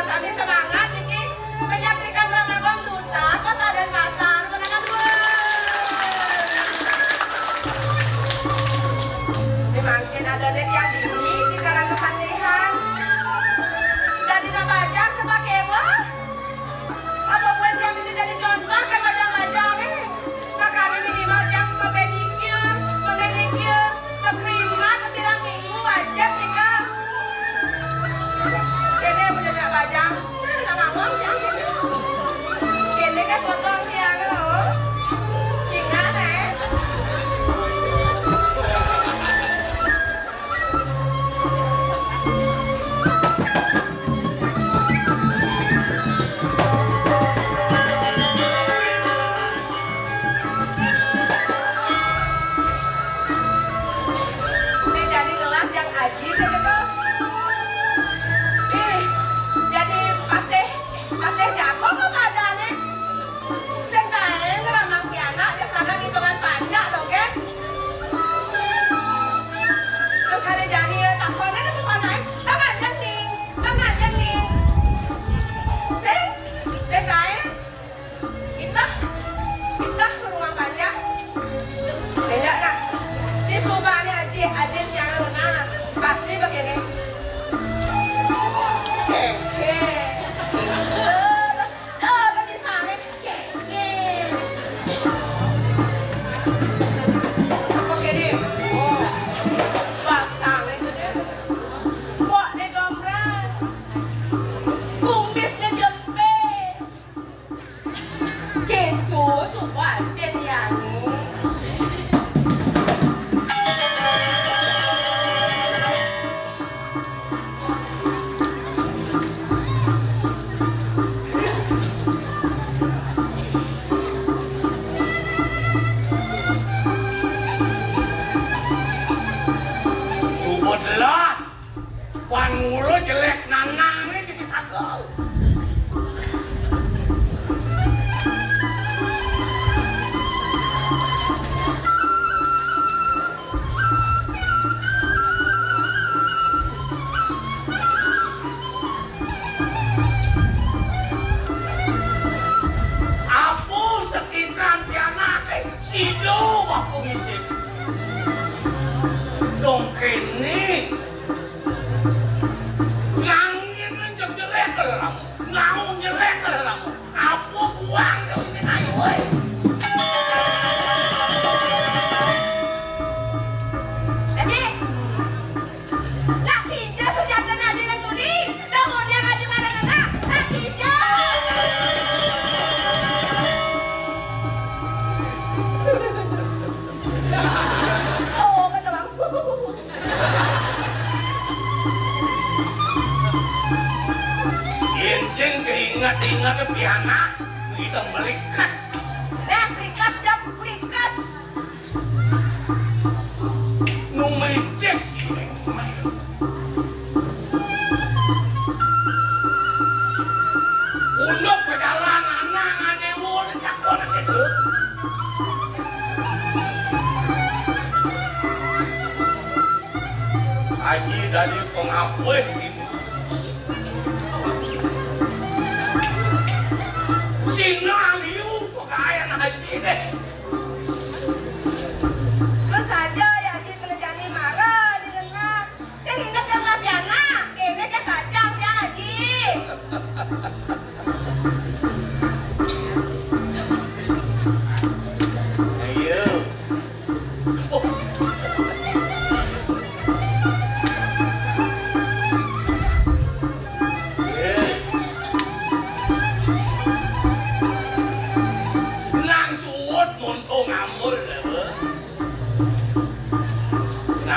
sami semangat ini menyaksikan Ramadan Duta Kota Denpasar. Menangan mungkin ada net yang dini di kalangan kepanihan. Jadi nabajak sebagai apa? Apa buat yang ini jadi contoh ke bajang-bajang ini? Makanya minimal yang memedikur, menerima, bilang minggu wajib tinggal. Kene punya bajang, ini sama ngomong yang kene. Kene kan potong yang loh, ingat ingat piana kita melikas likas dan likas numitis ini untuk perjalanan ada mulai takut itu Haji dari pengapuh Sina liu pakaian haji deh. Kan saja ya haji kalau jadi marah didengar. Saya ingat yang lapiana, ini kan kacang ya haji. Ayo.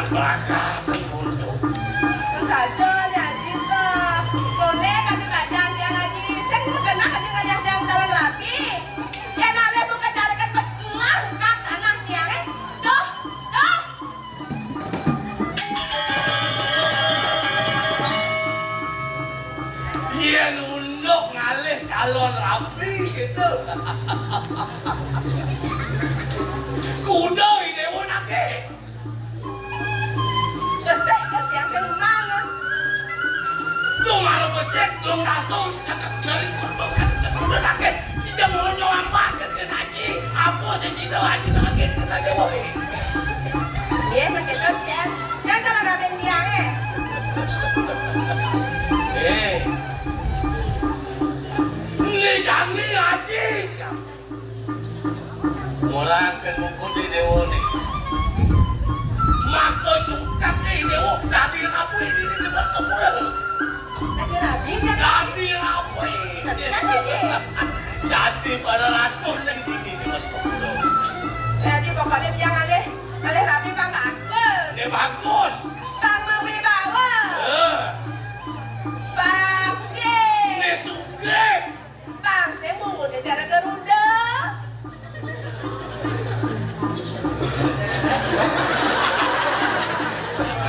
Belakang untuk saja ya kita boleh kami belajar yang lagi saya berkenan dengan yang jalan rapi ya nale bukan carikan betulan kat anak tiare doh iya nunduk ngalih calon rapi gitu kuda ini wanake Tuh malu besi sek long langsung cakap sering korban udah nakit kita mau nyawang banget kan haji apa sih kita haji nakit kita dewa Iya, begitu Jen. Kan kalau ada bendiangnya. Ini dami haji orang kan mukul di dewa nih maka cukap nih dewa nabi rabu ini debat kemudian Ada Nabi kan? nabi rabu jadi pada ratu yang ini debat kemudian Jadi pokoknya jangan deh. Kali Nabi Bang bagus. dia bagus Bang Wibawa. Bang Suge. ini suge Bang Semu di cara Garuda.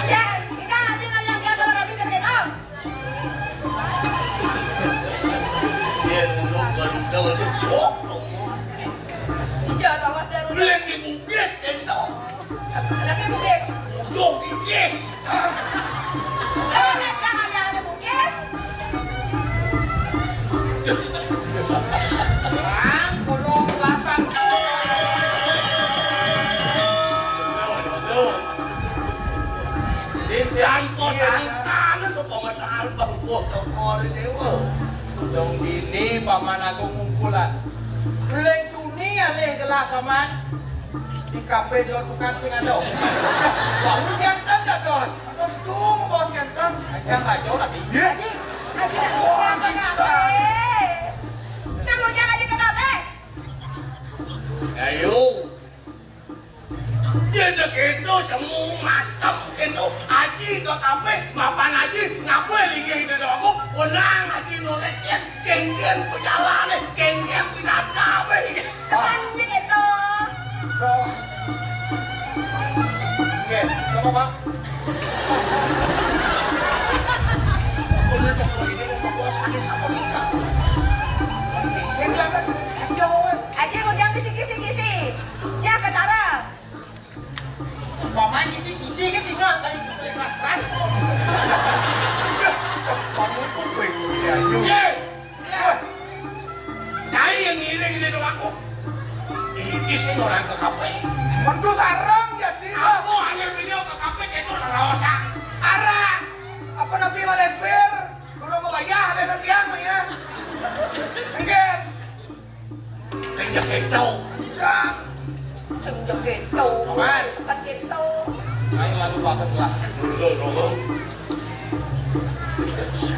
Jen, kita nanti ngajak dia kalau Nabi kerja tau. dia duduk garuda duduk Iya, tawas Garuda. Belum dibugis ento. Nabi bukit. Udah dibugis. Jangan yang ada bukit. Bang, kolong lapang. Sangko sangkan supaya albang gua kemari dewa. Dong ini paman agung kumpulan. Leng dunia leh gelah paman. Di kafe dia bukan singado. Baru ganteng dah dos. Dos dong bos ganteng. Ajang aja lagi. Haji nak ngomong ke kafe. Nak ngomong aja ke kafe. Ayo. Dia nak itu semua masam itu aji ke kafe, mapan aji ngapain lagi itu aku? Unang aji nulisin kengkeng pejalan, kengkeng pinata weh. Teman gitu. Bro. Oke, kamu bang. Udah cakap ini mau bawa sakit sama kita. Yang lakas aja. Aji ngundang kisi-kisi. Ya ke cara. Paman isi kan tinggal saya keras-keras. Kamu tuh bingung ya. Ye, cari yang ngiring ini dong aku. Ini sih orang ke kafe. Mantu sarang jadi. Aku hanya video ke kafe itu orang rawasan. Arah. Apa nabi malepir? Belum mau bayar ada tiang ya. Enggak. Kayaknya kecau. Enggak. Senjak gitu. Aman. Sempat gitu. Ayo lalu banget lah. Dulu.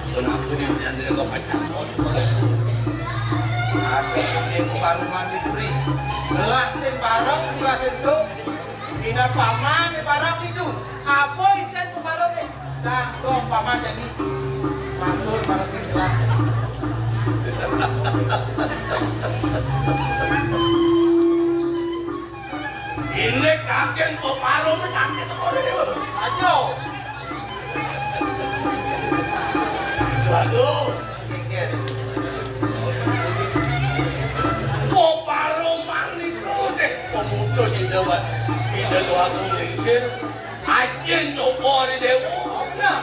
Kenapa yang dia ke pacar? Ada ini baru mandi duri. Gelasin barang, gelasin itu. Ini paman di barang itu. Apa isen ke barang ini? Dah, dong paman jadi. Mantul barang itu lah. Ini kaget peparuh menangkit orang itu. Ayo. Waduh, Pikir. peparuh mani itu deh. Pemutus itu buat kita doa mengisir. Ajin coba di dewa. Nah.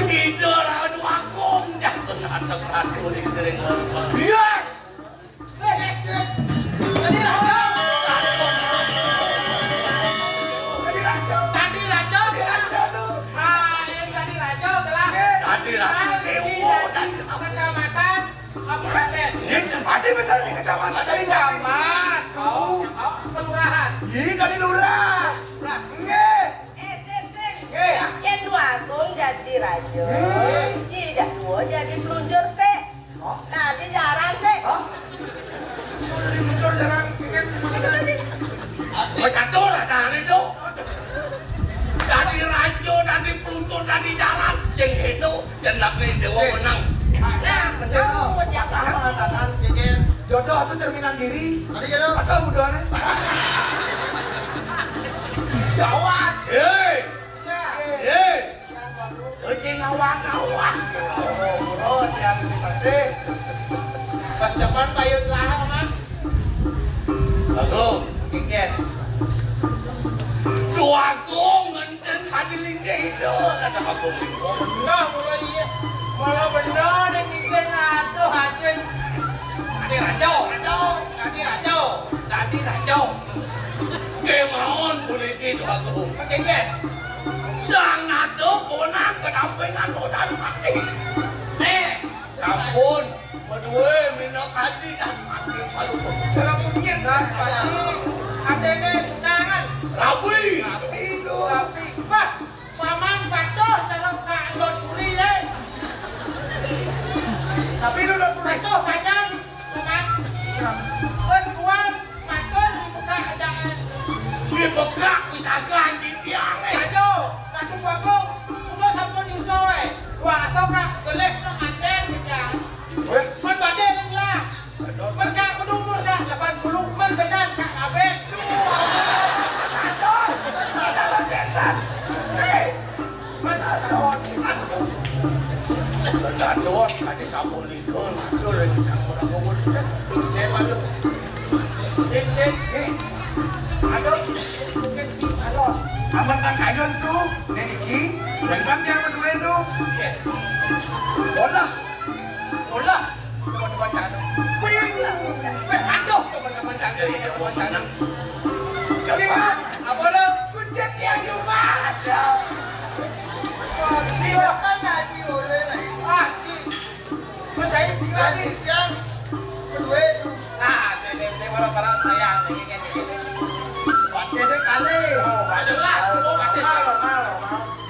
Itu orang doa kong. Jangan ada ratu di kering. Yes. Tadi raja. Tadi raja. Ah, yang tadi raja telah. Tadi ratu dewa dan Kecamatan Kabupaten. tadi besar di kecamatan Tadi camat. Kau kelurahan. Ih, tadi lurah. Lah, nggih. Sen. Nggih. Yang dua aku jadi raja. Tidak dua jadi pelunjur se. Nah, di jarang se. Sudah muncul jarang ingin Satu lah dari itu. Dari raja, dari peluntur, dari jalan. Yang itu, jenaknya dewa menang. Nah, kamu jangan. jodoh itu cerminan diri. Atau budone. Jawab. Hei. Hei. Kucing awak. Oh, yang seperti pas depan payung lah, Man. Lalu, Kiket. dua gong ngenten kadi linggih itu kata kampung itu. Benar mulai iya. Malah benar yang bikin atuh hajin. Tadi racau. Kemauan politik itu aku. Kengken. Sangat tuh konang kedampingan dan mati. Sampun. Berdua minum hati dan mati malu. Kalau punya pasti adene tunangan. Rabi. Rapi. Bah, paman patuh dalam kalon kuli deh. Tapi lu udah patuh sayang, paman. Keluar patuh dibuka jangan. Dibekak misalkan di tiang. Ayo, kasih bagus. Udah sampun disoe. Wah, soka geles no anden gitu. Man badai kan lah. Mereka kedumur dah 80 man benar Kak Abed. Dados kaki sampun likun, itu lagi sampun aku mudah. Malu. Cek. Aduh, mungkin si alon. Aman kan kayon tu, Niki, jangan dia berdua tu. Olah, Teman-teman cantik. Aduh, teman-teman cantik. Teman-teman cantik. cepat. Apa lo? Kucing yang jumat. Silakan nasi boleh lagi. Mencari lagi yang kedua itu. Ini barang-barang sayang. Baca sekali. Baca lah. Baca sekali.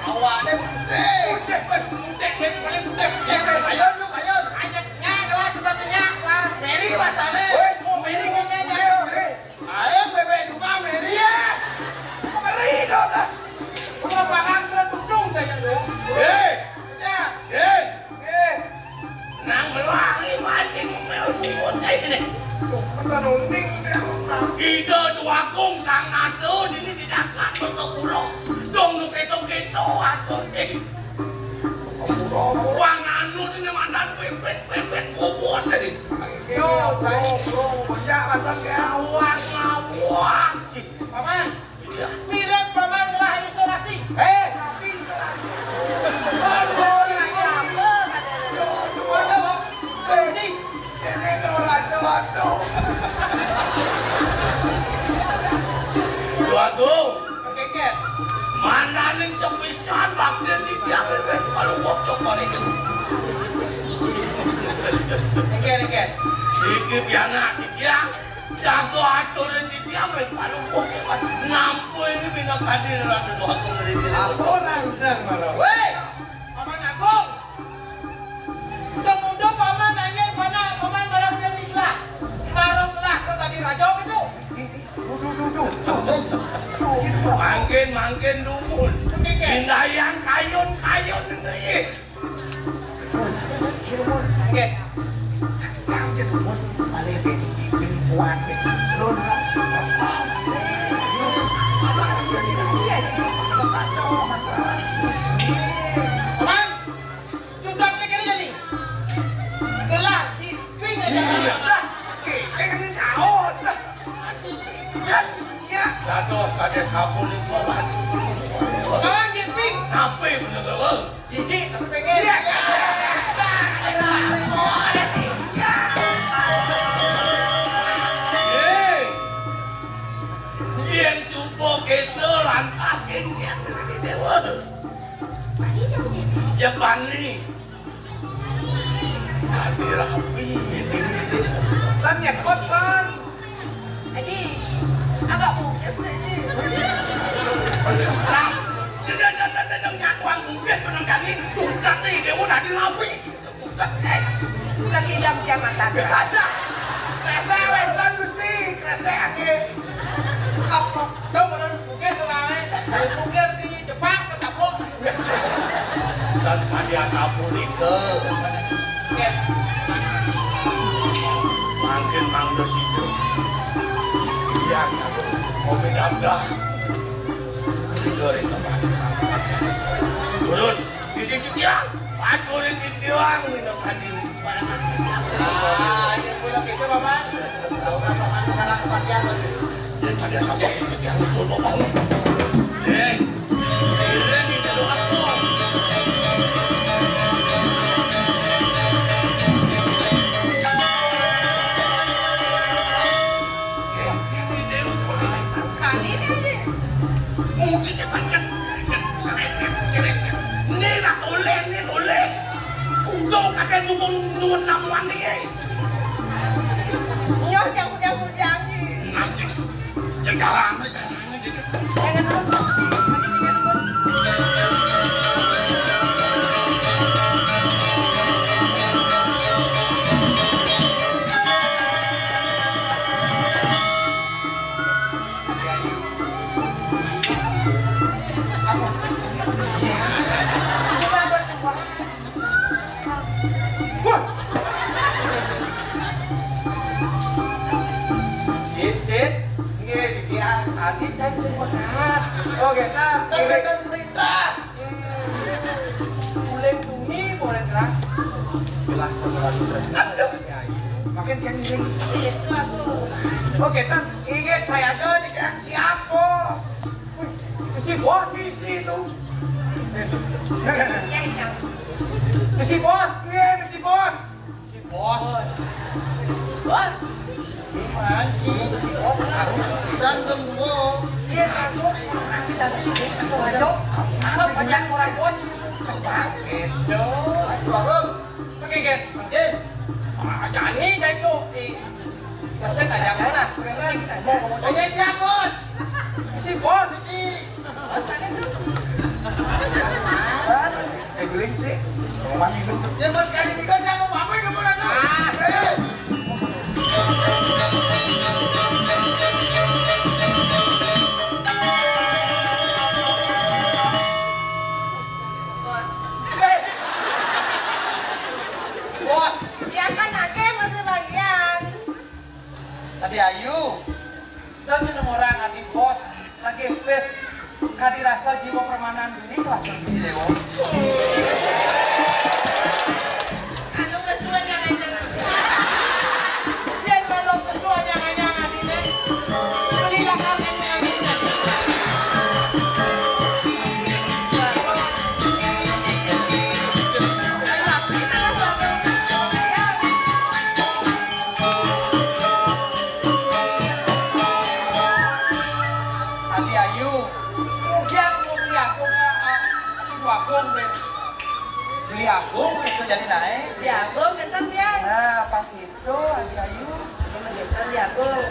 Awalnya putih. Paling putih. Ayo. Anyaknya kelas sebetulnya. Meri wasane. Meri ngomongnya. Ayo bebek juga Meri ya. Meri dong. Kalau barang setudung saja tu. Nang melangi mancing melbu montai ini. Ida dua kong sangat tu ini tidak untuk pulau. Dong nu keto atau jadi. Wang anu ini mandan pepet bobot tadi. Yo, bocah atas Awang. Paman. Tidak paman telah isolasi. Tapi isolasi. Solusi. Ini coba. Dua kong. Keket. Mandaning sepisan bakden di tiap bebek kalau bocok balik itu. Keket. Iki piana tiang jago aturan di tiang kalau bocok nampu ini bina kadir ada dua kong dari dia. Orang malah. Weh, paman agung. Mudah paman nanya pada paman barang jadi lah. Barang telah kau tadi raja itu. Mangkin dumun. Pindayan kayon ini. Keket. Yang jadi dumun balik bin kuat bin lon. Paman, tutupnya kali jadi. Gelah di ping aja. Dados kades sabun itu lah. Paman di ping. Nape bener bang? Jijik tapi pengen. Yang supo kita lantas yang dari dewa. Jepang ni. Abi rapi ini. Tanya kotan. Haji, agak bugis ni. Ram. Jangan nyakuan bugis menang ni. Tukat ni dewa dah dirapi. Tukat ni. Kaki jam mata. Ada. Rasa wetan mesti. Rasa ake. Kau mana mungkin selama mungkin di Jepang ketaplok. Dan saya sapu ni ke. Keket. Mungkin mangdos itu. Yang mobil dah. Goreng tempat. Terus di tiang, goreng di tiang minum hadir. Ini pulang gitu paman. Tahu kan paman sekarang kepastian. Daripada sapu di tiang itu bapak. Ini di dalam menamuan nih. Nyoh yang kudang-kudang nih. Nanti jalan aja. Jangan terus. Adik saya semangat. Oh, kita Kan perintah. boleh tuni boleh terang. Jelas makin kan ini. Itu aku. Oh, kita ingat saya ada di kan siap bos. Si bos isi itu. Ya, yang. Si bos, iya si bos. Si bos. Bos. Mancing, si bos harus. Jangan ngomong. Iya, aku kita sudah aja. Sepanjang orang bos itu. Bareng. Pakai get. Oke. Jani jago. Pesen aja mana? Oke siap bos. Si bos Si. guling sih. Mami itu. Yang mas kali ini kan jangan mau apa itu mana? Bos. Bos. Ya kan nake menteri bagian. Tadi Ayu. Dan minum orang hati bos. Lagi pes. Kadi rasa jiwa permanen ini lah di dewa. Anu kesuan yang aja. Biar belum kesuai jangan-jangan ini. Belilah kami dengan ini. Hati Ayu. Mungkin beli agung deh. Beli agung itu jadi naik. Ya, Bung, kentan ya. Nah, pas itu Hati Ayu. Kentan ya, Bung.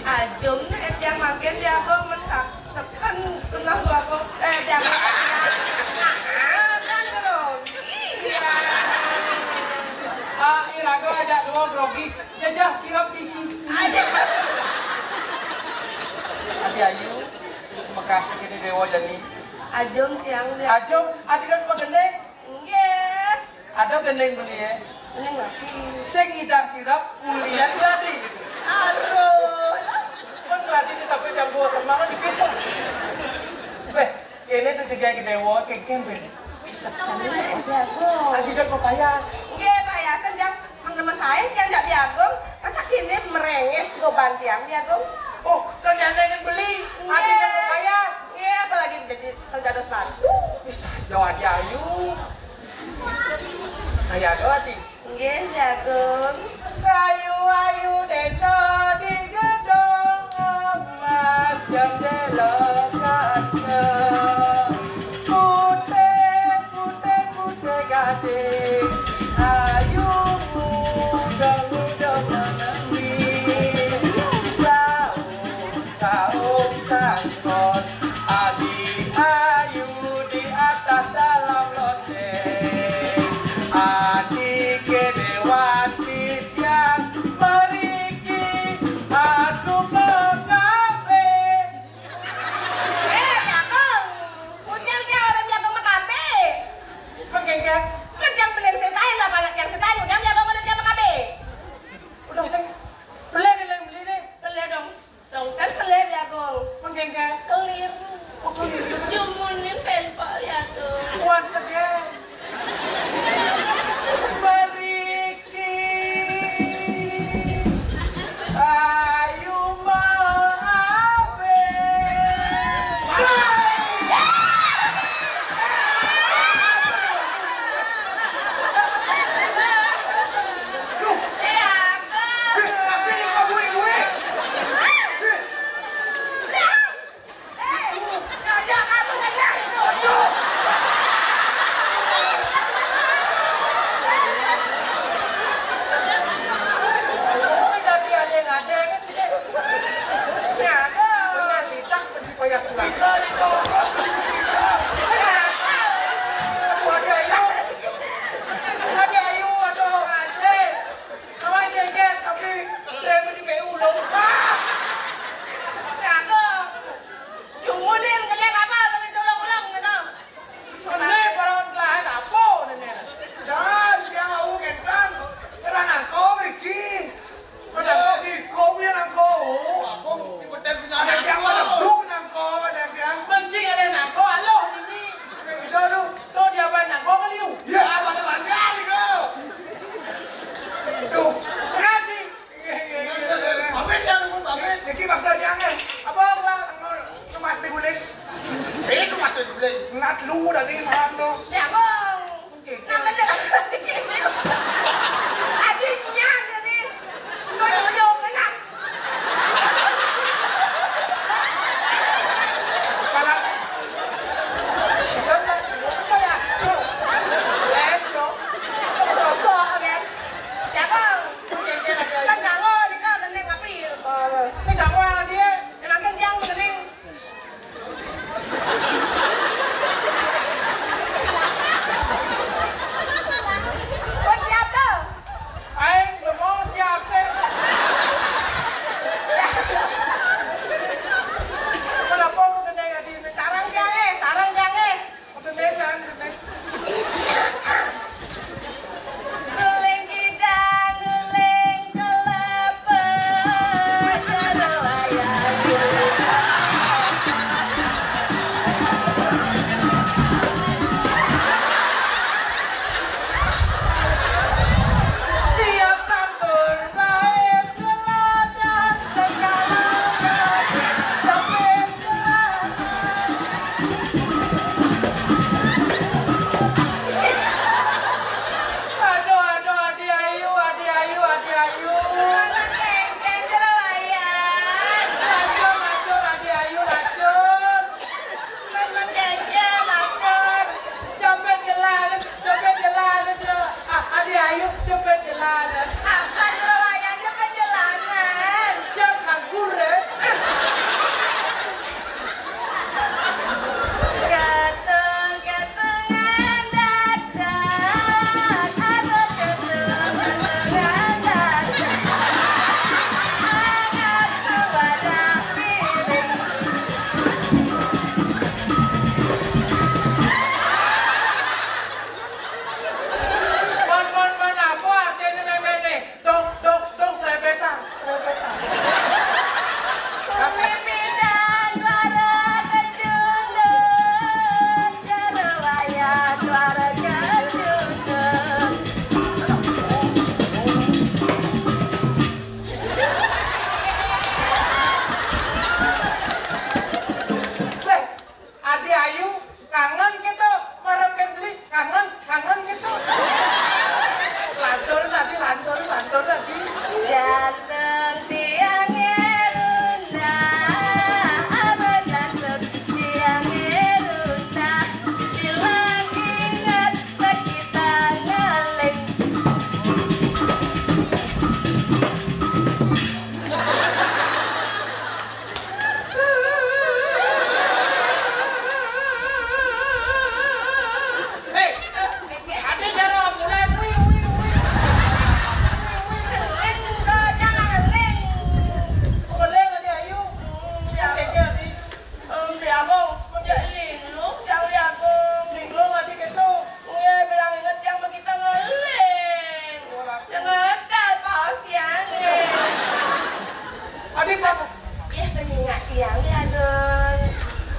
Ajum nih yang makin dia Bung mensak sekan kenal gua Bung. Dia makan ya. Kan dong. Iya. Irago ada dua grogis. Jajah sirup di sisi. Hati Ayu. Makasih kini dewa jadi. Ajum tiang dia. Ajo, adik kan mau gendeng? Nggih. Ada gendeng beli ya. Ini mati. Sing ngidang sirup, mulian berarti. Aduh. Kan berarti ini sampai jam 2 semangat dikit. Weh, ini tuh juga dewa kengkeng ben. Ya, Bung. Adik kan mau payas. Nggih, Pak Yasen yang nama saya yang jak biagung. Masa kini merenges go bantiang biagung. Oh, ternyata ingin beli. Adik kan mau payas. Iya, apalagi jadi terjadi satu. Bisa jauh aja Ayu. Saya ada adik. Nggih, jagung. Ayu deno di gedung emas jendela kaca. Putih gading. Ayu muda menangi. Saung sangkot. Adik Ayu di atas dalam loteng. Adik Kedewati yang meriki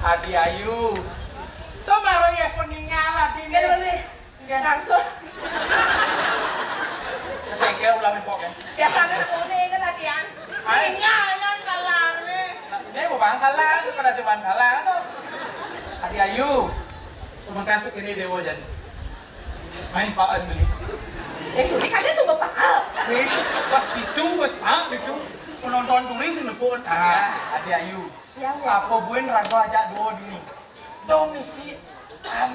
Adi Ayu. Tuh baru ya peninggalan di Ini dulu nih. Langsung. Sengkel ulang pok kan. Biasanya aku nih kan latihan. Peninggalan kalang nih. Ini mau bangkalan, pada si bangkalan. Adi Ayu. Terima kasih ini Dewa Jan. Main paan beli. Sulit kan dia tuh bapak. Pas itu, penonton tulis nepun. Adi Ayu. Apa buen ragu aja dua dini. Domisi.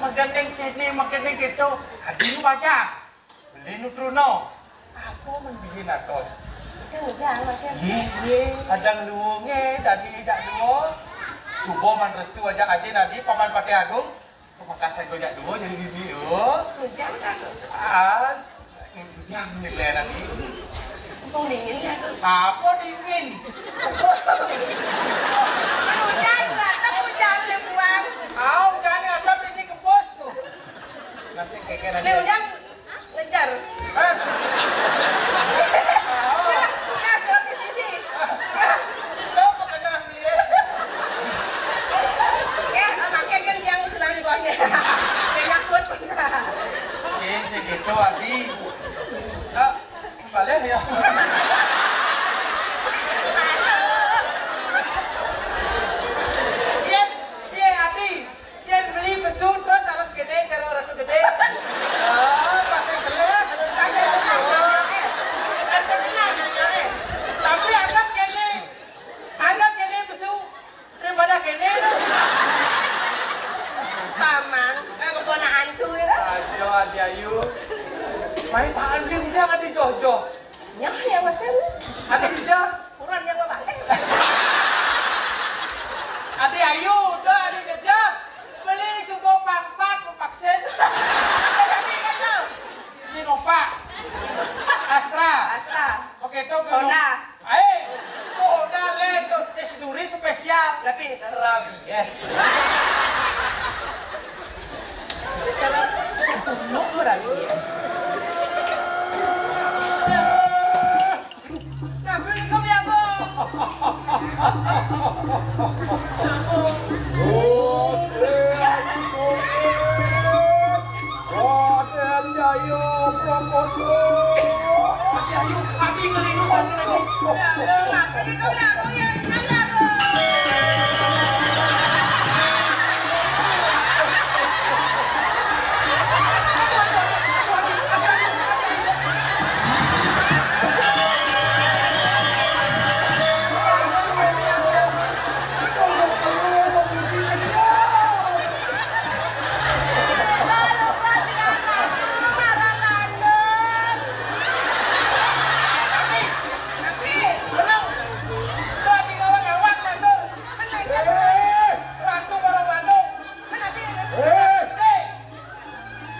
Magendeng kene, magendeng gitu. Adi baca. Beli nutruno. Apa menbikin atos? Kadang luwunge, dadi tidak luwo. Subo man restu aja aja nanti paman pakai agung. Pemakasan gojak dua jadi gini yo. Yang nilai nanti. Không dingin ya. Apa dingin? Hujan lah, tak hujan dia buang. Jangan ada ini ke bos. Nasi kekeran Dia hujan ngejar. Ya, di sisi. Tahu kena dia. Ya, makan kan yang senang buangnya. Banyak food. Segitu Adi. Balik ya. Iya Adi. Dia beli pesut terus harus gede kalau orang gede. Masih gelas. Tapi anggap kene pesut daripada kene. Paman, keponakan tuh ya. Ayo Adi Ayu. Main tahan dia jangan dijojo. Nyah ya Mas. Adi tidak. Kurang yang balik. Adi Ayu, udah Adi kerja. Beli sebuah pampat, vaksin. Sinovac. Astra. Oke, itu Honda. Honda Land, duri spesial. Tapi Rabi, yes. Tulog mo rin ya. Nabili kami ako. Adi ngelingkusan lagi. Nabili kami ako yan. Nabili ako.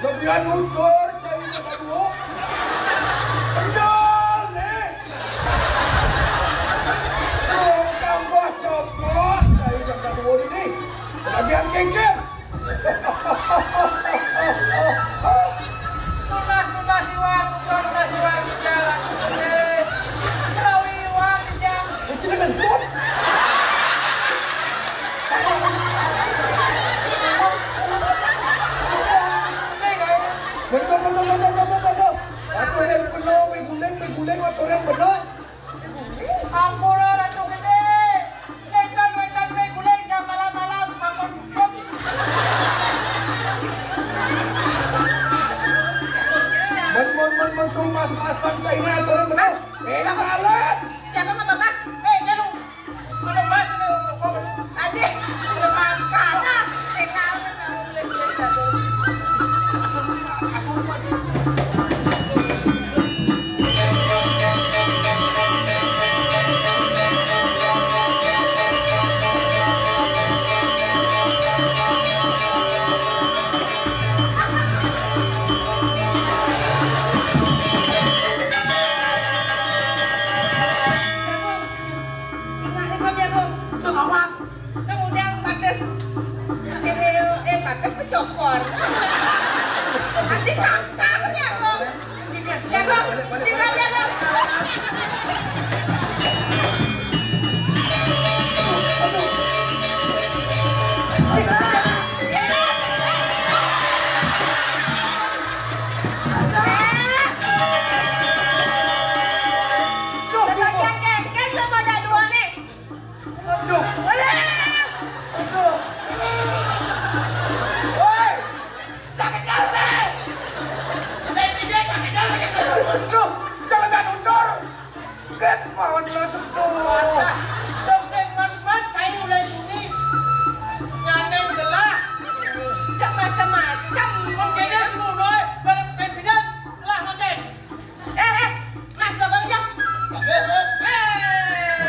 Lebihan utur cari kedua. Enjol nih. Coba cari kedua ini. Bagian kengkeng. Tunas iwan jalan. Kerawi iwan jam. Itu dengan tuh. Betul. Waktu yang penuh, beguling waktu yang penuh. Ampun ratu gede. Wetan guling jam malam-malam sampai tutup. Men kau mas-masan China waktu yang penuh. Enak banget. Siapa mama mas? Nelu. Ada mas ini. Adik. Lepas kanan. Kenal cokor. Nanti kakaknya kok. Ya kok, tinggalnya kok. Ket mawon lo sepuh. Dong sing man cai mulai ini. Nyaneng gelah. Cak macam-macam. Mungkin dia semua noi, balik pindah lah nanti. Mas Babang Jam.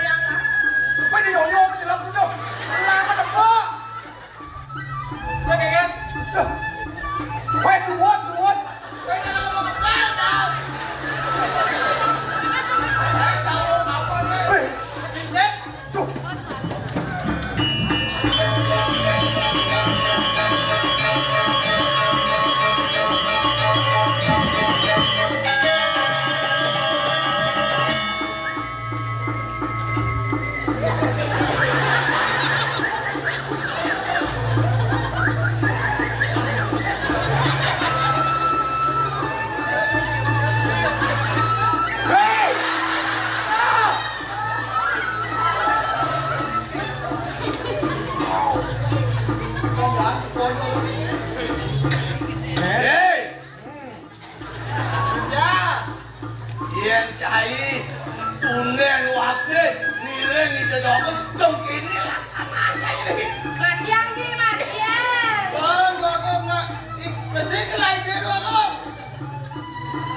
Yang Phải đi hổ nhôm chỉ làm tôi đâu. Là nó đập bơ. Sao kìa kìa. Quay xuống huốt. Cái này nó một bao đâu. Đấy, tao bảo con đấy. Chết. Yên chạy tùn đen hoạt đi nì lên nì từ đó không kín đi làm sao ăn chạy đi Mas Yang di Mas Yang. Vâng, cái xích cái này kia được không?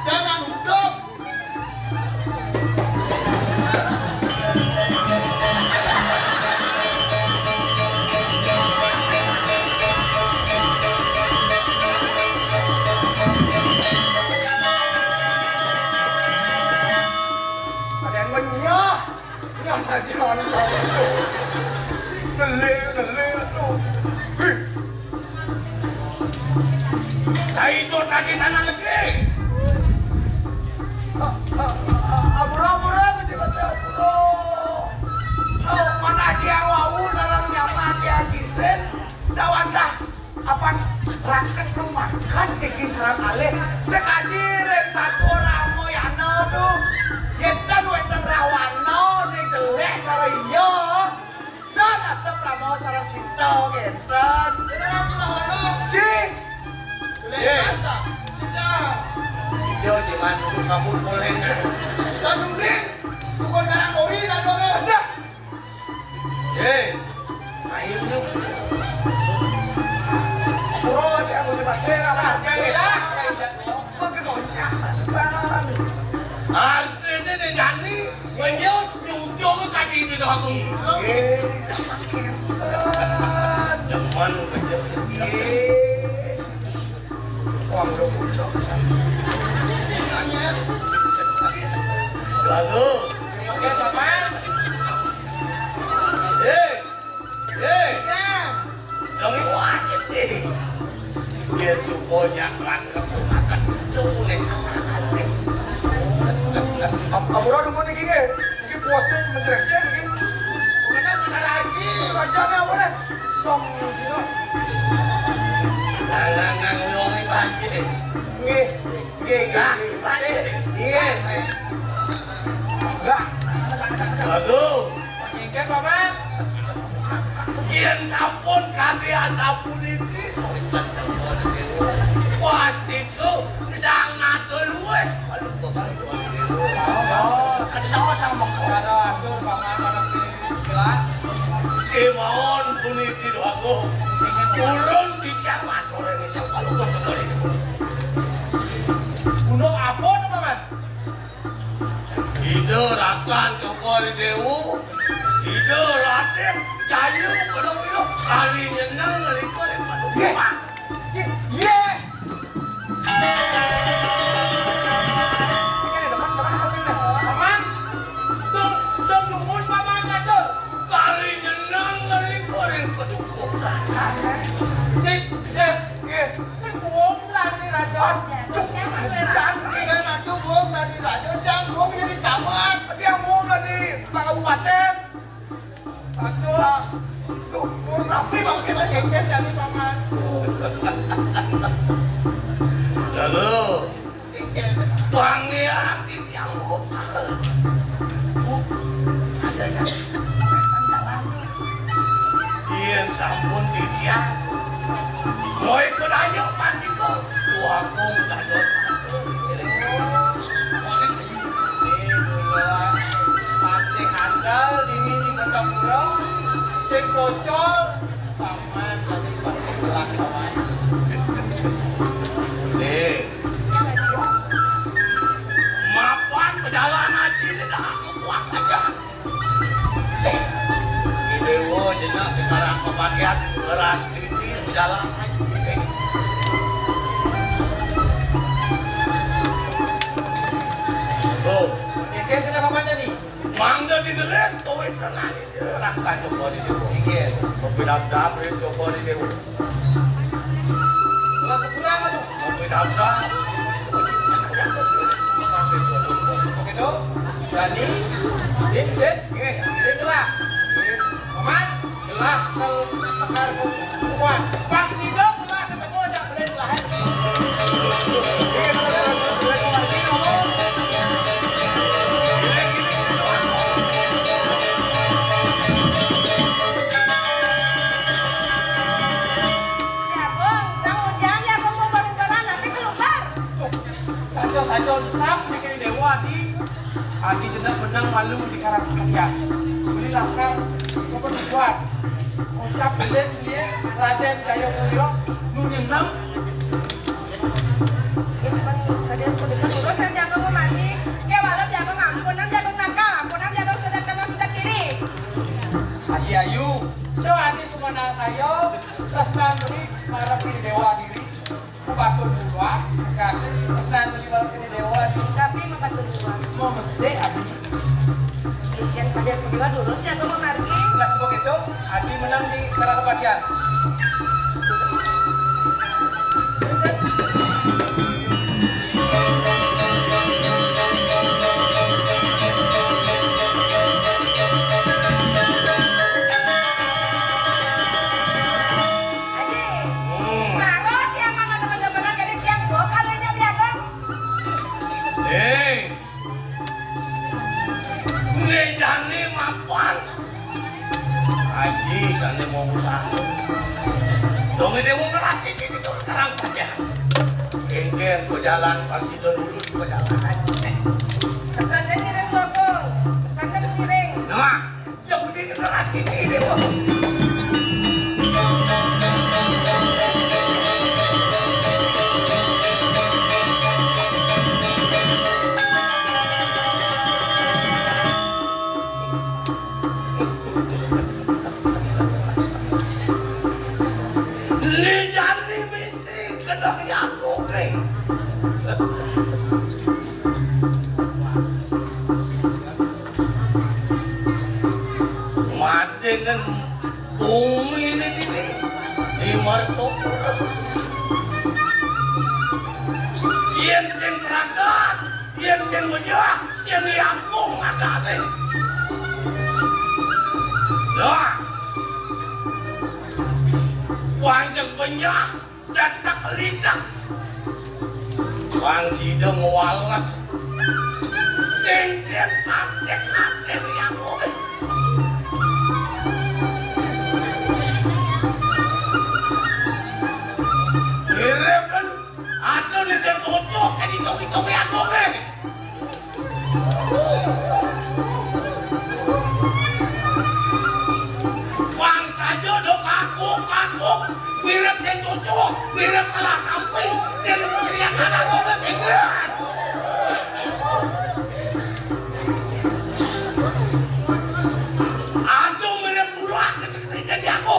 Jangan huduk saja orang Nele Saya itu tadi tanah lagi Abura mesti baca abura Mana dia wau sarang nyaman dia kisen Dawan dah apa raket rumah kan iki sarang alih sekali rek satu ramo yana tuh Yetan wetan rawano nih jelek cara iya dan ada ramo sarang sinto getan Cing Yo cuman kamu boleh Tanung ring Bukan karang kori kan orang Dah Ayo yuk Bro, dia mesti baca lah Kayak Mengenonyak Artinya nih Dani Menyut jujung tadi di doa aku Cuman Uang dong Lalu Oke, Bapak Dong itu asik sih Biar suponya langkap makan Tulis sama asik Abura nunggu nih gini Ini puasnya menjereknya nih Bukan ada lagi Sajarnya apa deh Song sino Langan ngomongin banjir Gak Iya Gak Lalu Ikan Bapak Kian sampun kami asapun ini Pasti itu sangat keluar Kenapa sama kepada itu panganan silat Kemauan puniti doaku Turun di jaman orang itu kalau kembali Untuk apa teman-teman? Ide rakan kekori dewu Ide raden Jayu penuh itu Kali nyenang ngeliko yang penuh rumah Ye Ini teman apa sih nih? Paman Dong nyumun paman kata Kali nyenang ngeliko yang penuh rumah Sip Sip buông là đi là cho Cantik kan aku buang tadi raja Jangan buang jadi saman Dia buông là đi Pak Kabupaten Aduh Buông rapi bang kita kengken dari paman Lalu Wangi di tiang Ada yang Ian sampun di tiang Mau ikut aja pasti ke Tuakung dan dosa sing bocor sampean tadi pakai gelas kawan. Mapan pejalan haji tidak aku kuat saja. Ini wo jenak sekarang kebagian beras kristi pejalan haji. Oh, Ini kenapa mana nih? mangga digeles kowe tenan itu rahkan joko di dewo. Iki. Pembedap-dap joko di dewo. Gelas kekurangan tuh. Pembedap-dap. Oke tuh. Berani. Sit. Ini gelas. Paman, gelas kalau sekar kuat. Pak Sido gelas ketemu aja boleh gelas. Sajo sap bikin dewa sih. Adi jenak menang malu di Karangkaya. Beli langkah kapan dibuat. Ucap belen dia Raden Jaya Mulyo nu nyenang. Tadi aku dengar dulu kan jago mati. Ya walau jago ngampun, jago nakal, ampun jago sudah kanan sudah kiri. Adi Ayu, do adi sumana saya tresnan beli para pilih dewa diri. Batur duluan, kasih tresnan beli para pilih dewa diri. Tapi membantu duluan. Mau mesti adi. Yang tadi aku dengar dulu jago memargi. Nah sebab itu, Adi menang di Karangkaya. Jani mapan Haji sana mau usaha dong ini mau ngeras ini itu sekarang saja engker berjalan pasti dulu berjalan aja Kesana ngiring bokong, kesana ngiring. nah yang begini ngeras ini wah Ni Jani mesti kena nyambung nih. Mati dengan bumi ini di martopo. Yen sing peragat, yen sing menyah, sing yangkung ada nih. Nah, Wanjang penyah, datak lidak. Wang sideng walas. Jengkel sakit hati yang boleh. Mirip kan, atau nih saya cocok kan hitung-hitung aku nih. Wang saja dong kakuk. Mirip yang cocok, mirip kalah kamping. Dan yang ada gue ketinggian. Aduh mirip ulah ketika di aku.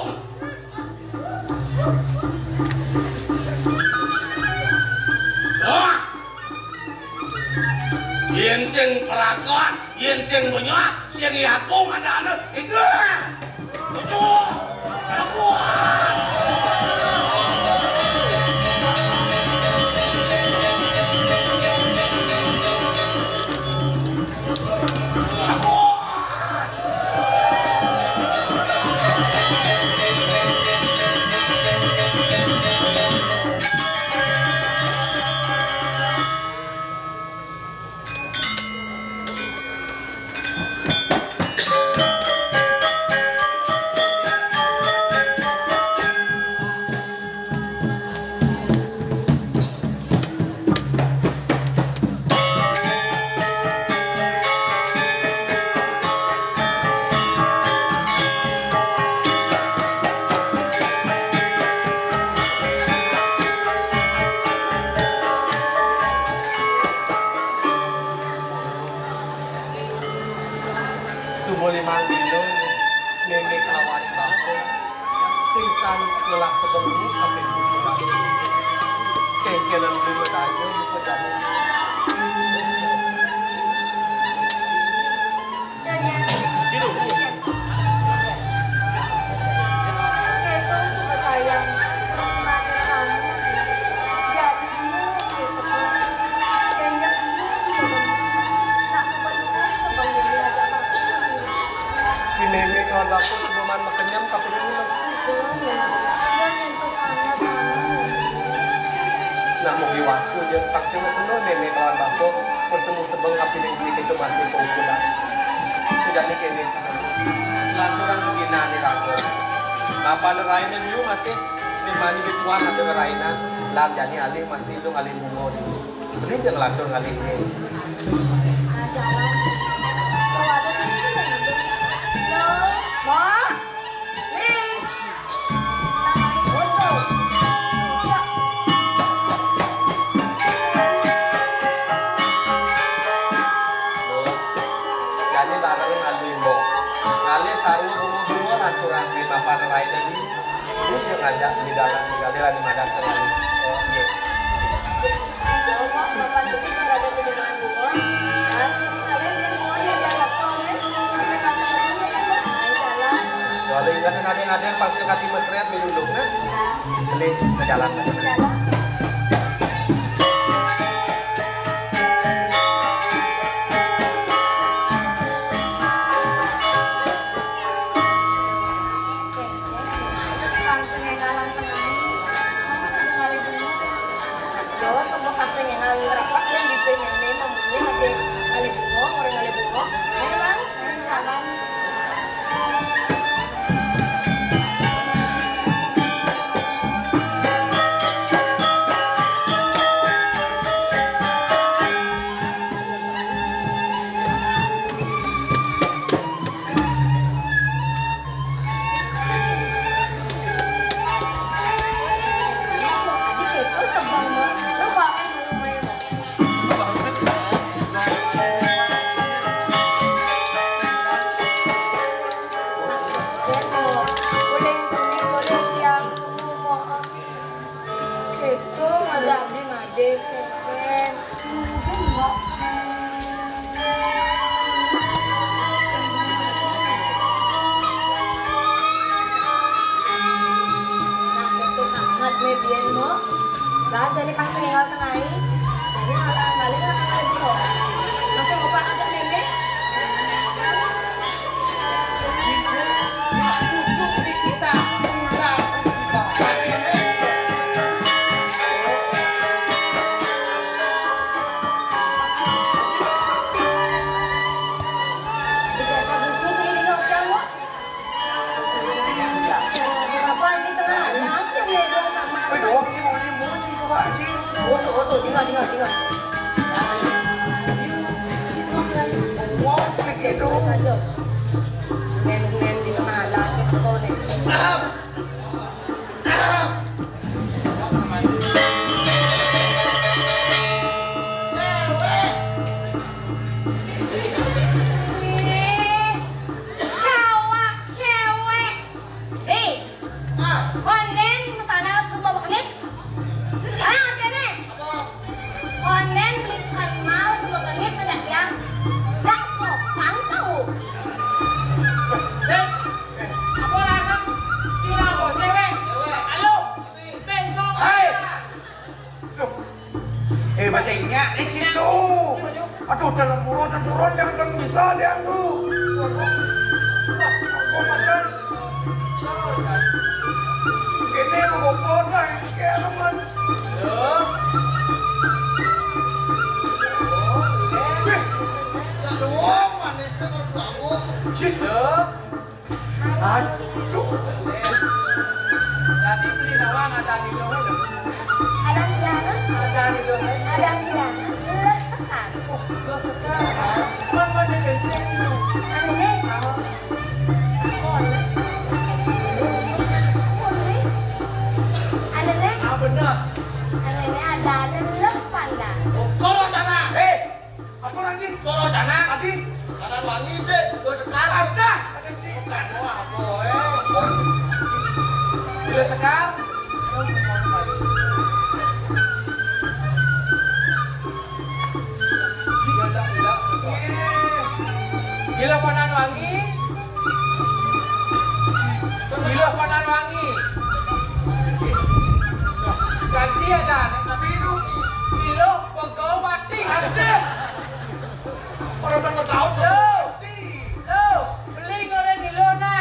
Wah, yen sing peragat, yen sing menyah, sing yakung ada anak. Itu, aku. Subuh 5 dino meme kelawan bako singsan kelas sebengi sampai bulan kengkelan dulu tayo di pedamu meme kawan bako sebuman makenyam kapal dulu nah mau diwasku dia taksi mau penuh meme kawan bako persemu sebeng kapilin sedikit itu masih keunggulan tidak nih kini lanturan begina nih rako apa neraina dulu masih dimani bituan ada neraina lam jani alih masih itu alih bungo dulu beli jangan lantur alih ini Ma, Ling, jadi barang ngalimbo ngali saru rumah bungo lanturan di apa neraina di ini dia ngajak di dalam lah di madang sekali oh iya kalau ingatan ada yang paksa kaki mesret belulung nah beli ke jalan jadi pas tinggal tengah ini, jadi malah balik lah kali itu. Masih mau pak ajak nenek? Pucuk di cita, pulang Biasa busuk ini nggak usah kok. Kenapa ini tengah alas yang nebong sama? doang sih mau ini mulu sih coba sih. Oto, tinggal. Wow, sedikit dong. Saja. Nen di tengah alas itu nih. Basingnya di situ. Aduh, dalam turun yang bisa dia tuh. Ini mau foto kayak teman. Luang manisnya berbangun. Aduh. Tadi beli nawang ada di luar. Ada Diana, Ada di luar. les sekar. Mama dengan sini. Ada nih. Ada nih. Ah benar. Ada nih ada lepan dah. Solo sana. Apa lagi? Solo sana. Tadi Kanan wangi sih. Lo sekarang. Gila sekar. Gila panan wangi. Gila panan wangi. Ganti ada nek biru. Gila pegawati ada. Orang tak tahu Lo, beli goreng di Lona.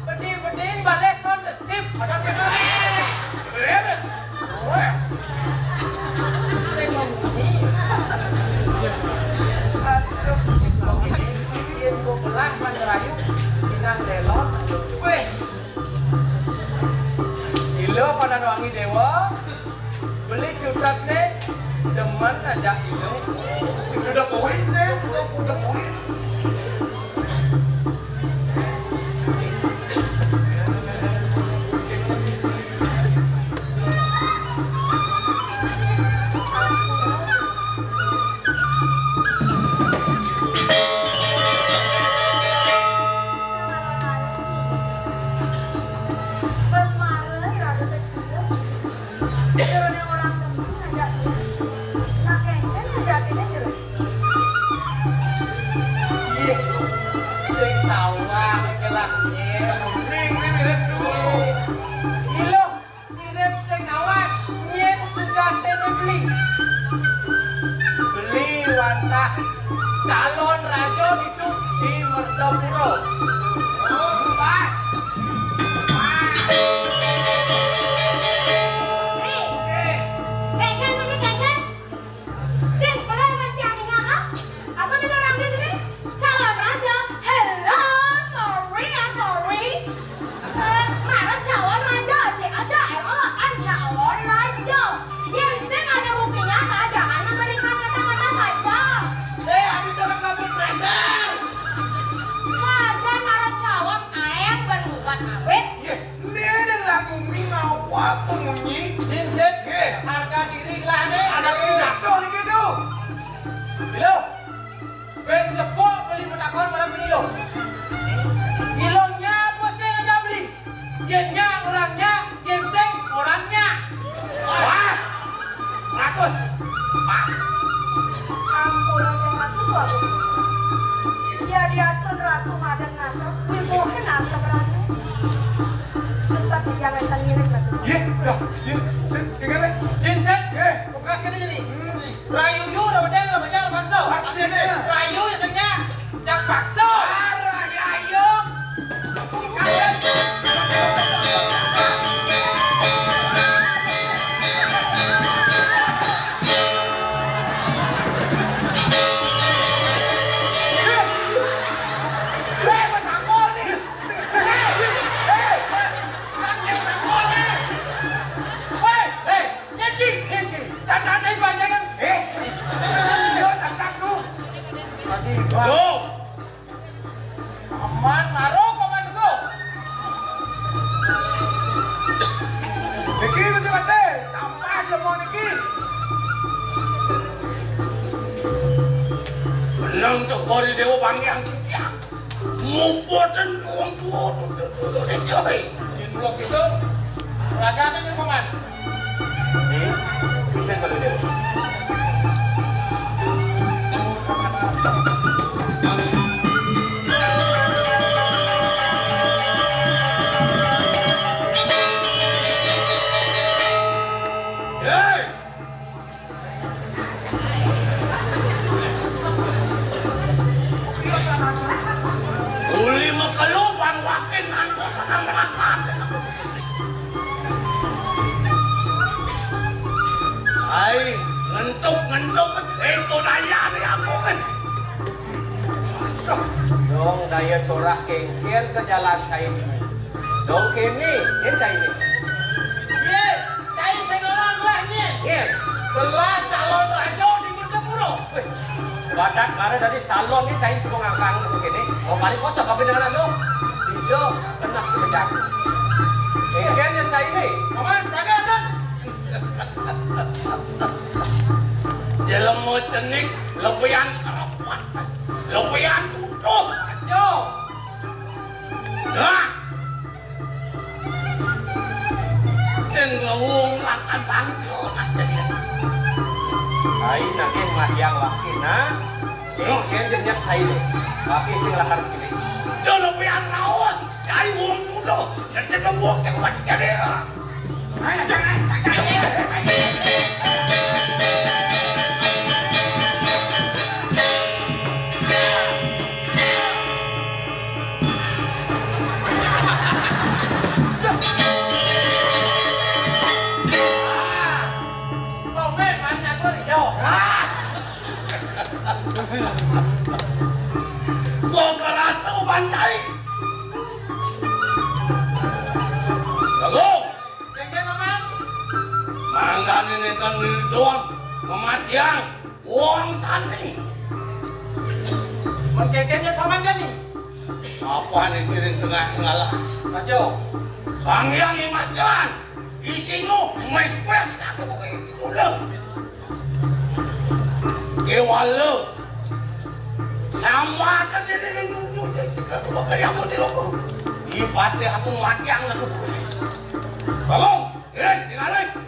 Pedih-pedih balik on the ship. Ada kena. Beres. Saya mau bunyi. Info belah Mandarayu Sinang Delon. Weh. Gila panan wangi dewa. Beli cutat nih. Demen aja gila. Udah poin sih, udah poin. Pas marah, rada kecil. Turun yang orang temen ngajak dia. Nah, kengken sejatinya jeruk. Iya. Sing tawang gelahnya. Ring mirip dulu. Gila, mirip sing tawang. Nyen sejatinya beli. Beli wantah calon raja itu di Merdopuro. Pas. Nih, kengken ini kengken. Simple macam ini ah. Apa kita orang di sini? Calon raja. Hello, sorry. Marah calon raja aja. Emang an calon raja. Yang saya ada buktinya kak. Jangan memberikan kata-kata saja. Habis orang kabut presser. Saja para calon ayam berbuat awet. Ini ada lagu Minawa pengunyi. Sinset, harga diri lah nih. Ada ini jatuh nih gitu. Gila, ben cepok beli petakon malam ini lo. Gilonya bos yang aja beli. Yennya orangnya, yen seng orangnya. Pas. 100. Pas. Ampun, ratu aku. Ya diasun ratu madan nato. Wibohen nato berani. Sumpah jangan tengirin batu. Udah. Sit, tinggal deh. Sinset, Ye. bukas kan jadi. Rayu yu udah bedeng udah banyak bakso. Sini. Rayu ya sengnya, jak bakso. Arah ya ayo. Hei, nyeci, cacat aja banyak kan. Tuh. Aman, maruh paman ko. Niki mesti mati. Campak lo mau Niki. Belum tuh kori dewa panggil tiang. Ngumpulkan uang tua tuh coy. Blok itu, raganya nih paman. Ini bisa kalau dia. Hei. Uli makalumpan wakin nanto sa nanglakas. Ay, ngantok. Ito na yan ako kan. Dong daya corak kengkian ke jalan saya ini. Dong kini, ini saya ini. Ye, cai sengolang lah nih. Ini, Belah calon raja di Merdopuro. wih, badak karena dari calon ini saya semua ngangkang begini. Oh paling kosong kau dengan lo. Hijau, kena sekejap. Kengkian yang saya ini. Paman, raga kan? Jalan mo cenik, lebihan kerapat, lebihan tutup. Yo, Nah, pangkonas jadi. Ai nanging mahyang wakina. Kengken jenyak saile. Tapi sing lakar pilih. Dolo pian raos, cai wong kudo. Nanti wong cek wajib jadi. Ayo jangan, gua kerasa upancai. Jago, Kengken paman. mangga ini kan doang mematiang uang tani. Mun kengkennya paman kan nih? Apa nih kirim tengah ngalah? Majo. Bang yang imajan, isimu mespes aku begitu loh. Kewalo, sama kan jadi nunjuk sebagai yang mau dilakukan. Ibadah aku mati yang lalu. Bangun, tinggal lagi.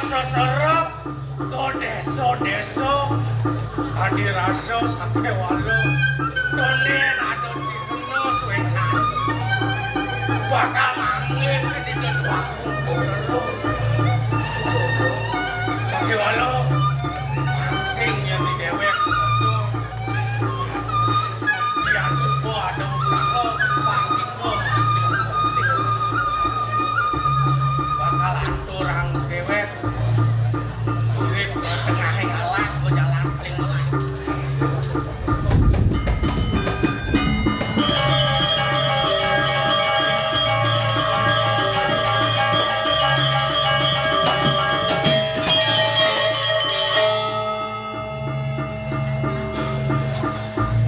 Serap ke deso-deso adi rasa sampai walu donen ada di kena suecan bakal angin di waktu dulu sampai walu sing yang di dewek yang subuh ada usaha pasti kok bakal aturang dewek tengah alas berjalan paling melak.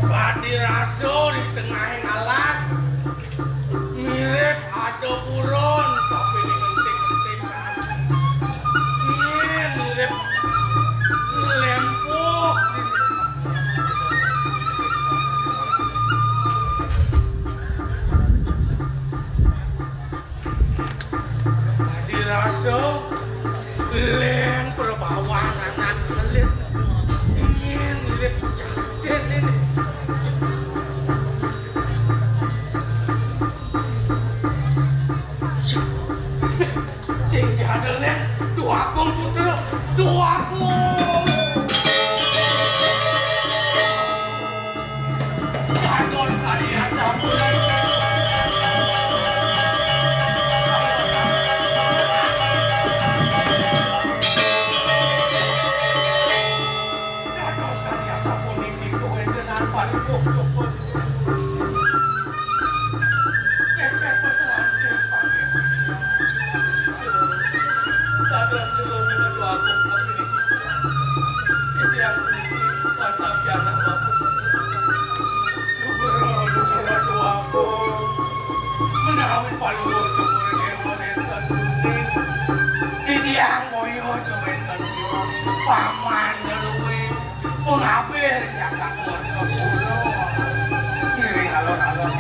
Badi raso di tengah alas mirip ada buron tapi digenting-genting kan. Mirip lempuh dirasa lem perbawan anak kelit ingin mirip jaden ini sing jadennya dua kong putra dua kong Dados karya sabun Dados karya sabun ini kowe tenan paling cukup cecek pesan panggil Dados kedua dua kong ini yang mantap ya anak bapak menawin paluhur kemudian menentan ini yang moyo menentan paman deluwi pengabir yang tak keluar ke pulau kiri alon-alon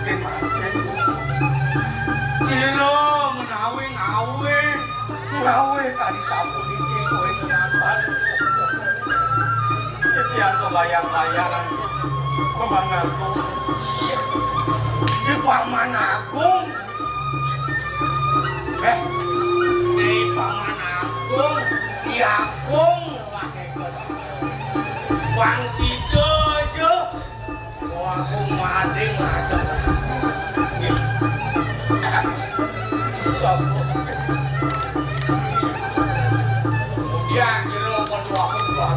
makin silo menawi ngawe tadi sapu ini kowe tenan Yang kebayang-bayangan membanganku di Paman Agung di Paman Agung di Agung Wang Sidojo Agung mading ada kemudian kira kedua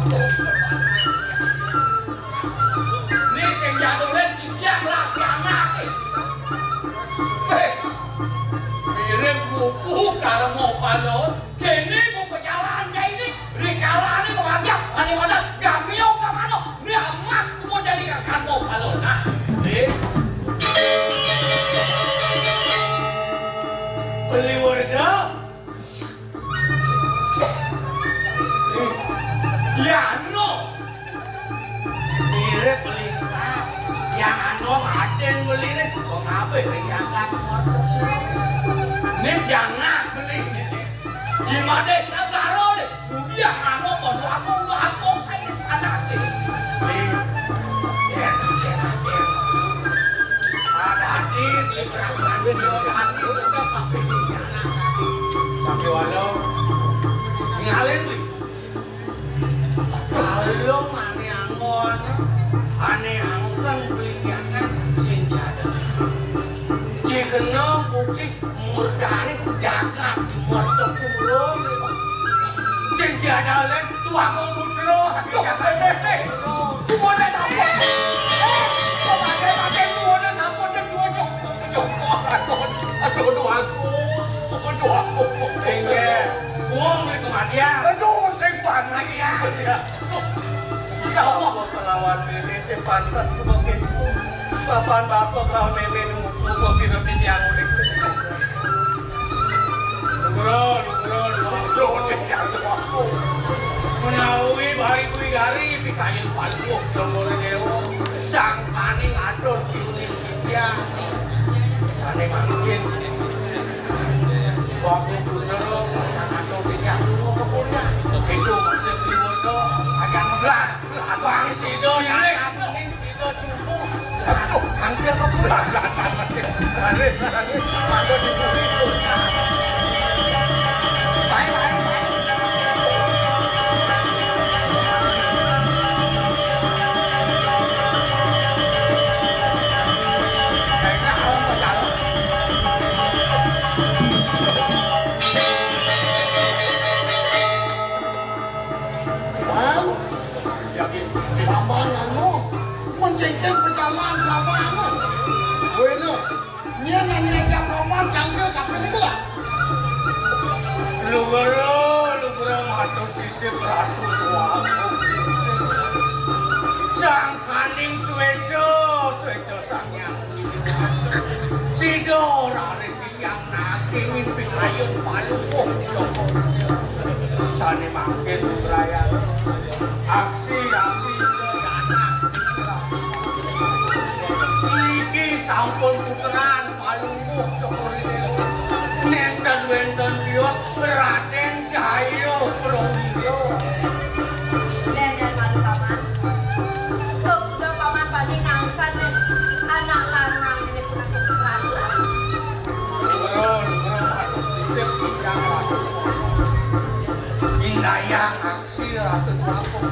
jangan ini jangan beli lima deh agaro deh dia aku mau aku kayak anak ini ada di belakang video hati udah pakai tapi walau ngalin beli kalau ane anggon belinya kan senjata jika bukti murdani jaga di morto pulo senjata lain tua komputer jaga bete tua dah apa pakai tua dah apa dah aduh aku tinggal uang itu dia aduh simpan lagi ya Kalau pelawan ini sepantas kebagian papan bapak kau neme nunggu biro di tiang unik. Lugro di tiang aku. Menawi bari kui gari pikayin paluk jongol dewo. Sang paning atur diuning dia. Sane mangkin. Babu kudero sang atur di tiang kepunya. Itu masih diwodo agak ngelah. Abang sido nyari asing sido cukup. Hampir kepulang. Lari. Masuk di situ. Baik. Menjengkel perjalanan lawangan. Bueno, dia nanya jam roman tanggal kapan itu lah? Lugro matur sisi beratu tua. Sang kaning sueco sangyang. Sido rare tiang naging pingayun palukong joko. Sane mangkin raya. Aksi iki sampun puteran palungguh cokorine nenda duwenten dia Raden Cahyo Prowiro Dan malu paman. Kau udah paman padi ngangkat anak lanang ini pulang ke putra. Lugro atus titip ingkang ratu indayang aksi ratu kampung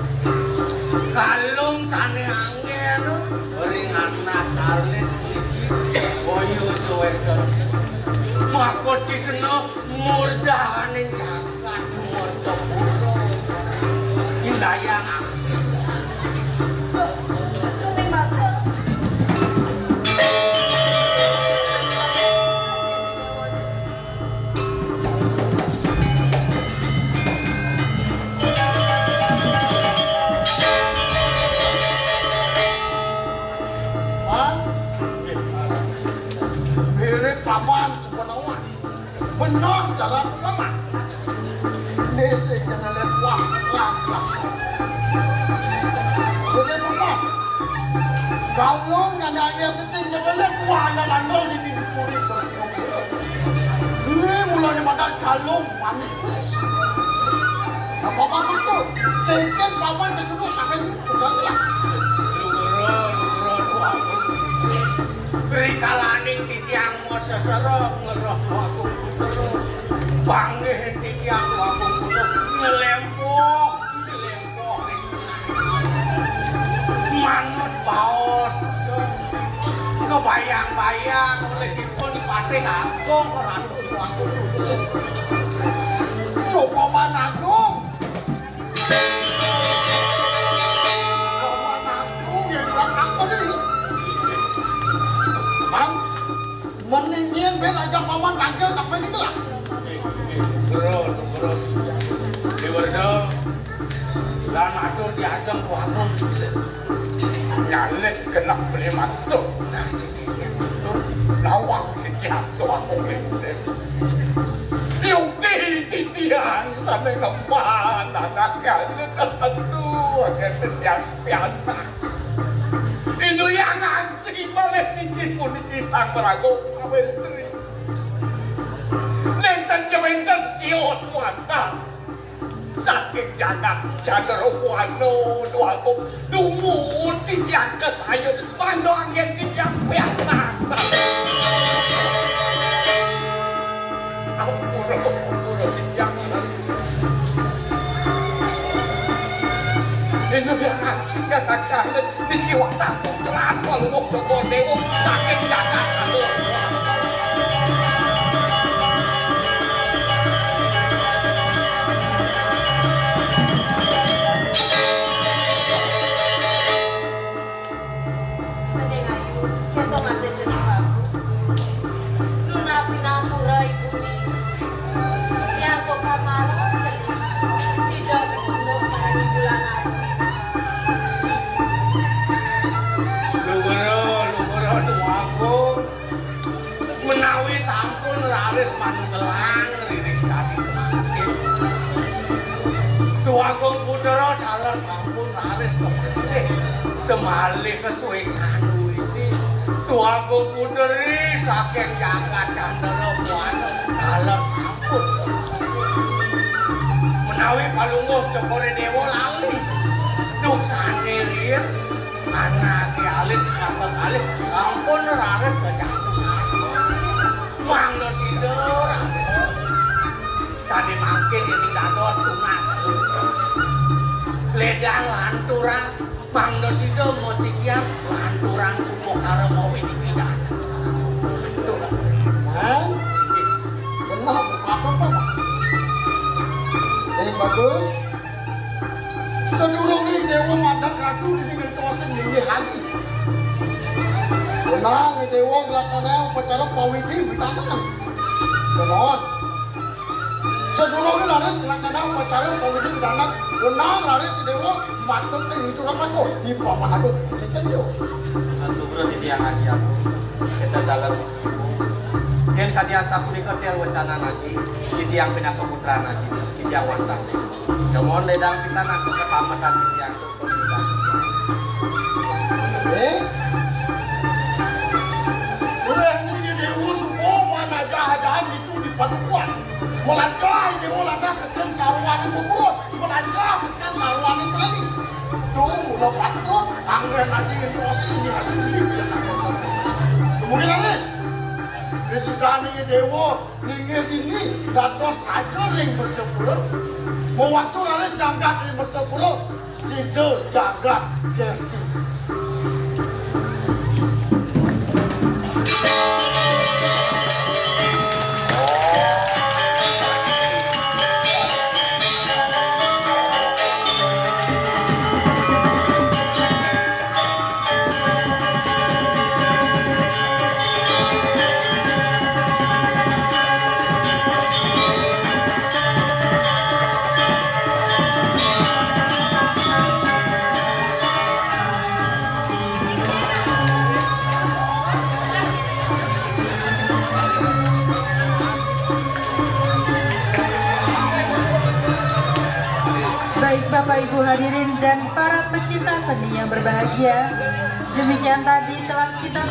kalung sane angin ringan nakalin iki boyo duweken makot dikena murdahaning jagat murda pura indayang aksi Kuning bagus. Paman sepenuhnya benar cara paman nese kena lihat wah langkah boleh paman kalau nanya mesin nyebelah wahnya landol di minggu puri berkira ini mulai pada kalung panik nah paman itu tengken paman kecuduk akan bergerak Lugro Rikalaning titiang mo seserok ngeroh aku putero panggih titiang aku putero ngelempok manut baos kebayang-bayang oleh dipun patih agung ratu aku coba managung yang berangkat ini meningin ben aja paman tanggal kapan itu lah Lugro Diwerdo dan atur diajeng kuagung nyalik kena beli matuk lawang jatuh aku listrik Yuki titian sampai lemah anaknya tentu akan setiap pianta itu yang ngasih malah oleh tinggi pun kisah beragung kawin seri. Nenten jewenten siot wanta. Saking janak jadar wano doaku dungu tiang kesayut pano angin tiang pianak. Ampura tiang. Itu yang asik katakan di jiwa takut terang kalau mau dewa sakit janak kalau. Keto masih jenis bagus. Lunasi nampura ibu ni. Yang kok kamara jadi tidak ketemu sama di bulan aja. Lugero doaku menawi sampun raris manunggelang riris kadi semakin. Doaku putera dalar sampun raris kemalih semalih kesuwe candu ini. Doaku puteri saking jagat candala muana dalar sampun. Menawi palungguh cokore dewa lali. Duksane riyen anak alit kata kali sampun raris kecantungan. Mangdo sider tadi makin ini dados tunas. Ledang lanturang mangdo sider musikian lanturang kumo karo mau ini pidan. Man, benar buka apa Pak? Yang bagus. Sedurung ni dewa madak ratu dengan tosen ini haji. Benar ni dewa laksana upacara pawiti bitangan. Sekarang. Sedurung ni laris laksana upacara pawiti bitangan. Benar laris dewa madak ini curang aku. Di paman aku kita dia. Asubro di tiang haji aku. Kita dalam yang kadiasa aku diketel wacana haji di tiang pindah keputraan haji di tiang wantasi. Namun ledang pisan aku ketamatan di tiang keputraan. Boleh ni dewa semua mana jahat-jahat itu di padukuan. Melangkah dewa lantas keken sarwan itu perut. Melangkah keken sarwan itu lagi. Tunggu lepas tu anggaran haji itu asli hasil ini. Kemudian Aris. Disedani dewa lingi tinggi dados aja ring bertepuluh. Mewastu Aris jagat ring bertepuluh. Sida jagat gerti. Baik Bapak Ibu hadirin dan para pecinta seni yang berbahagia, demikian tadi telah kita